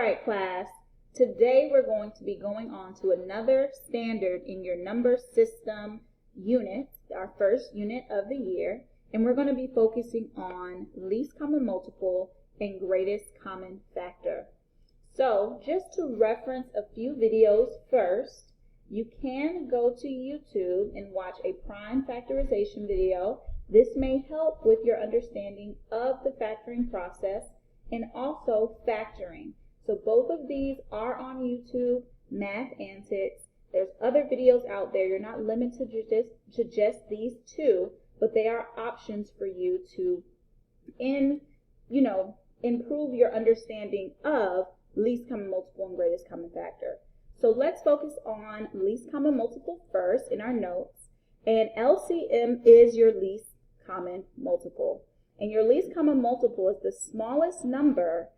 right, class. Today we're going to be going on to another standard in your number system unit, our first unit of the year, and we're going to be focusing on least common multiple and greatest common factor. So just to reference a few videos first, you can go to YouTube and watch a prime factorization video. This may help with your understanding of the factoring process and also factoring. So both of these are on YouTube, Math Antics. There's other videos out there. You're not limited to just these two, but they are options for you to improve your understanding of least common multiple and greatest common factor. So let's focus on least common multiple first in our notes. And LCM is your least common multiple. And your least common multiple is the smallest number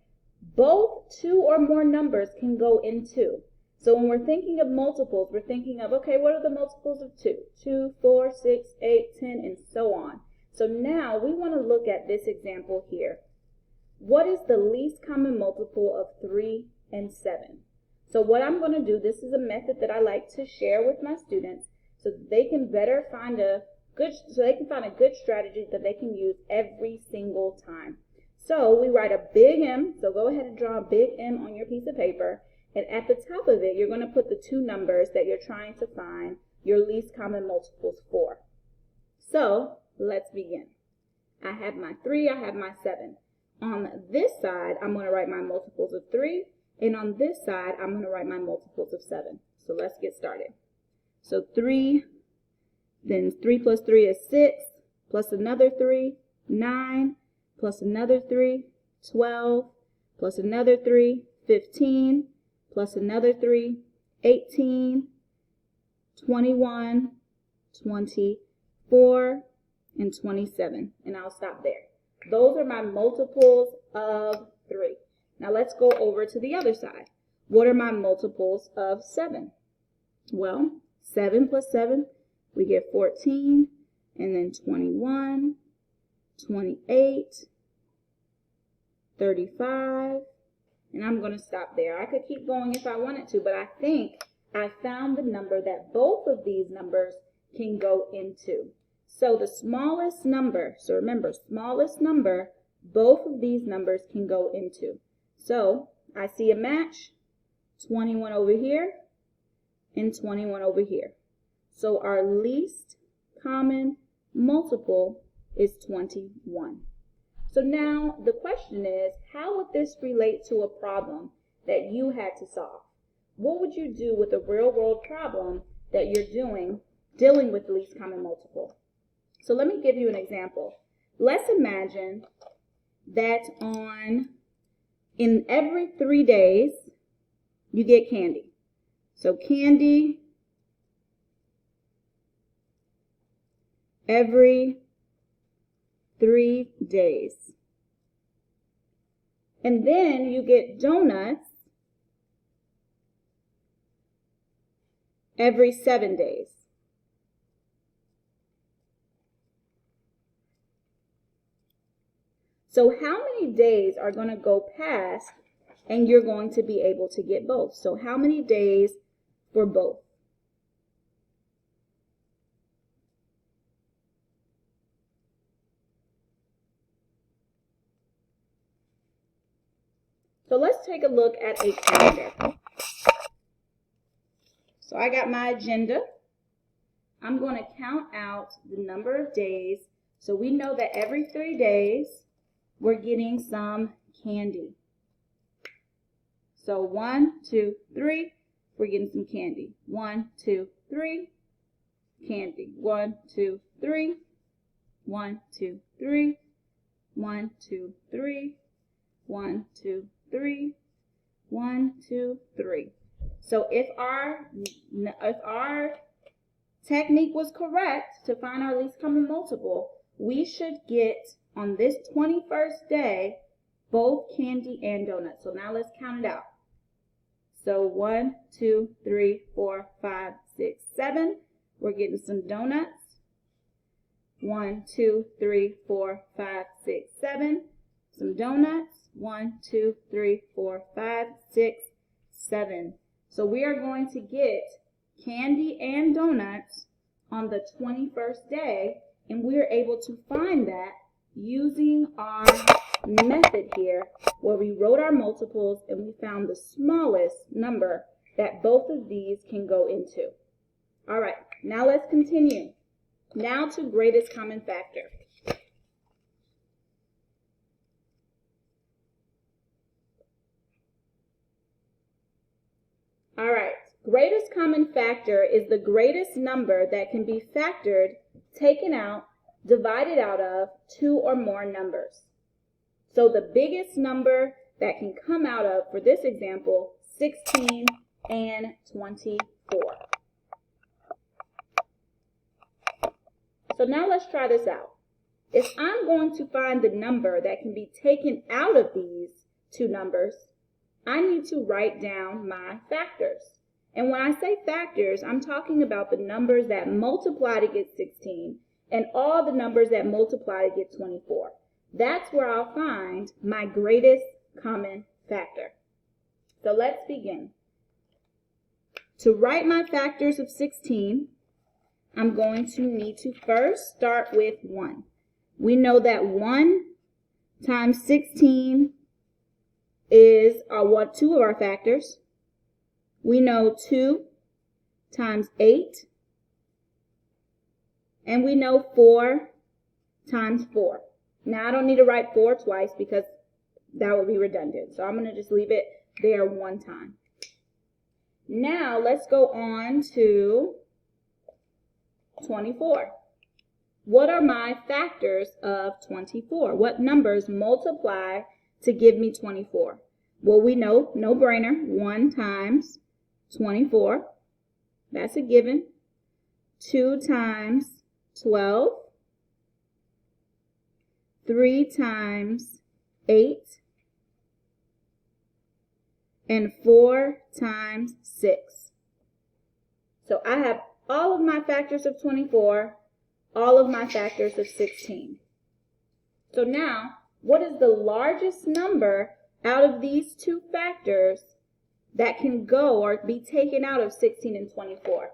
both two or more numbers can go into. So when we're thinking of multiples, we're thinking of, okay, what are the multiples of 2? 2, 4, 6, 8, 10, and so on. So now we want to look at this example here. What is the least common multiple of 3 and 7? So what I'm going to do, this is a method that I like to share with my students so that they can find a good strategy that they can use every single time. So we write a big M, so go ahead and draw a big M on your piece of paper, and at the top of it, you're going to put the two numbers that you're trying to find your least common multiples for. So let's begin. I have my 3, I have my 7. On this side, I'm going to write my multiples of 3, and on this side, I'm going to write my multiples of 7. So let's get started. So 3, then 3 plus 3 is 6, plus another 3, 9, plus another 3, 12, plus another 3, 15, plus another 3, 18, 21, 24, and 27. And I'll stop there. Those are my multiples of 3. Now let's go over to the other side. What are my multiples of 7? Well, 7 plus 7, we get 14, and then 21, 28, 35, and I'm going to stop there. I could keep going if I wanted to, but I think I found the number that both of these numbers can go into. So the smallest number, so remember, smallest number, both of these numbers can go into. So I see a match, 21 over here and 21 over here. So our least common multiple is 21. So now the question is, how would this relate to a problem that you had to solve? What would you do with a real-world problem that you're dealing with the least common multiple? So let me give you an example. Let's imagine that in every 3 days, you get candy. So candy every 3 days. And then you get donuts every 7 days. So how many days are going to go past and you're going to be able to get both? So how many days for both? So let's take a look at a calendar. So I got my agenda. I'm going to count out the number of days. So we know that every 3 days, we're getting some candy. So 1, 2, 3, we're getting some candy. 1, 2, 3, candy. 1, 2, 3, 1, 2, 3, 1, 2, 3, 1, 2, 3, 1, 2, 3. So if our technique was correct to find our least common multiple, we should get on this 21st day both candy and donuts. So now let's count it out. So 1, 2, 3, 4, 5, 6, 7. We're getting some donuts. 1, 2, 3, 4, 5, 6, 7. Some donuts. 1, 2, 3, 4, 5, 6, 7. So we are going to get candy and donuts on the 21st day, and we are able to find that using our method here where we wrote our multiples and we found the smallest number that both of these can go into. All right, now let's continue. Now to greatest common factor. All right, greatest common factor is the greatest number that can be factored, taken out, divided out of two or more numbers. So the biggest number that can come out of, for this example, 16 and 24. So now let's try this out. If I'm going to find the number that can be taken out of these two numbers, I need to write down my factors. And when I say factors, I'm talking about the numbers that multiply to get 16 and all the numbers that multiply to get 24. That's where I'll find my greatest common factor. So let's begin. To write my factors of 16, I'm going to need to first start with 1. We know that 1 times 16 is two of our factors. We know 2 times 8. And we know 4 times 4. Now I don't need to write 4 twice because that would be redundant. So I'm going to just leave it there one time. Now let's go on to 24. What are my factors of 24? What numbers multiply to give me 24? Well, we know, no brainer, 1 times 24. That's a given. 2 times 12. 3 times 8. And 4 times 6. So I have all of my factors of 24, all of my factors of 16. So now, what is the largest number out of these two factors that can go or be taken out of 16 and 24?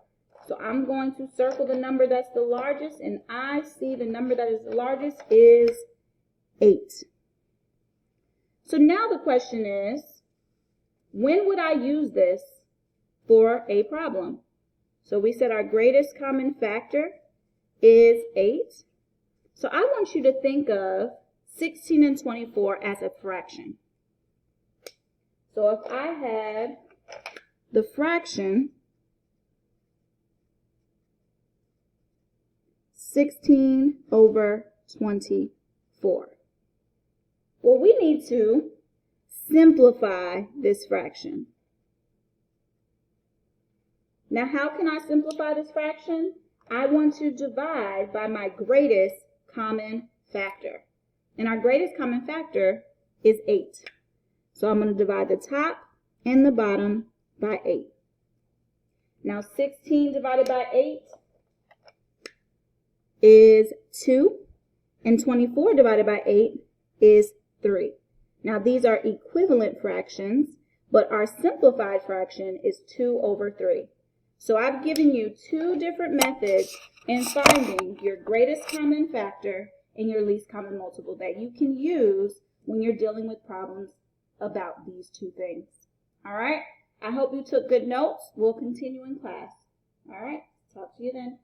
So I'm going to circle the number that's the largest, and I see the number that is the largest is 8. So now the question is, when would I use this for a problem? So we said our greatest common factor is 8. So I want you to think of 16 and 24 as a fraction. So if I had the fraction 16 over 24. Well, we need to simplify this fraction. Now, how can I simplify this fraction? I want to divide by my greatest common factor. And our greatest common factor is 8. So I'm going to divide the top and the bottom by 8. Now, 16 divided by 8 is 2. And 24 divided by 8 is 3. Now, these are equivalent fractions, but our simplified fraction is 2 over 3. So I've given you two different methods in finding your greatest common factor and your least common multiple that you can use when you're dealing with problems about these two things. All right? I hope you took good notes. We'll continue in class. All right? Talk to you then.